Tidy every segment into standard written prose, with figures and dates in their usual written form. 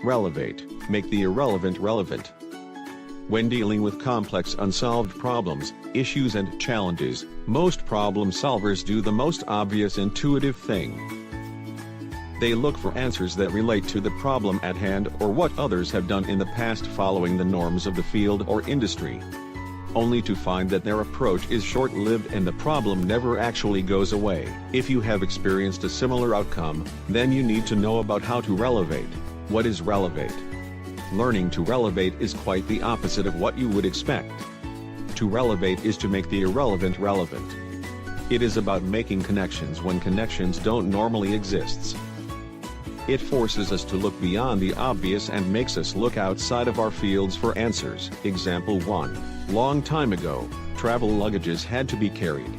Relevate, make the irrelevant relevant. When dealing with complex unsolved problems, issues and challenges, most problem solvers do the most obvious intuitive thing. They look for answers that relate to the problem at hand or what others have done in the past following the norms of the field or industry. Only to find that their approach is short-lived and the problem never actually goes away. If you have experienced a similar outcome, then you need to know about how to relevate. What is relevate? Learning to relevate is quite the opposite of what you would expect. To relevate is to make the irrelevant relevant. It is about making connections when connections don't normally exist. It forces us to look beyond the obvious and makes us look outside of our fields for answers. Example 1. Long time ago, travel luggages had to be carried.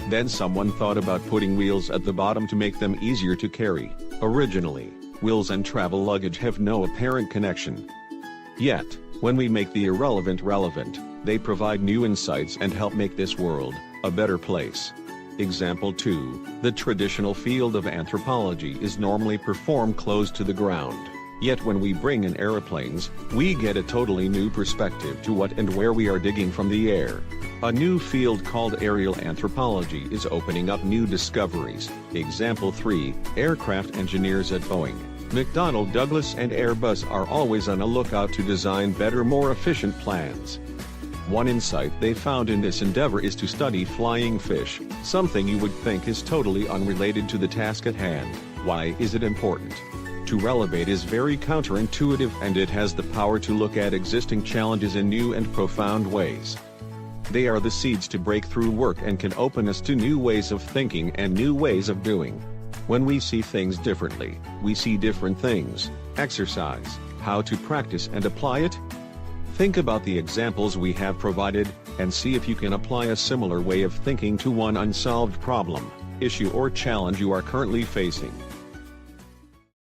Then someone thought about putting wheels at the bottom to make them easier to carry. Originally, wheels and travel luggage have no apparent connection. Yet, when we make the irrelevant relevant, they provide new insights and help make this world a better place. Example 2. The traditional field of anthropology is normally performed close to the ground. Yet when we bring in aeroplanes, we get a totally new perspective to what and where we are digging from the air. A new field called aerial anthropology is opening up new discoveries. Example 3. Aircraft engineers at Boeing, McDonnell Douglas and Airbus are always on a lookout to design better, more efficient plans. One insight they found in this endeavor is to study flying fish, something you would think is totally unrelated to the task at hand. Why is it important? To relevate is very counterintuitive and it has the power to look at existing challenges in new and profound ways. They are the seeds to break through work and can open us to new ways of thinking and new ways of doing. When we see things differently, we see different things. Exercise, how to practice and apply it? Think about the examples we have provided, and see if you can apply a similar way of thinking to one unsolved problem, issue or challenge you are currently facing.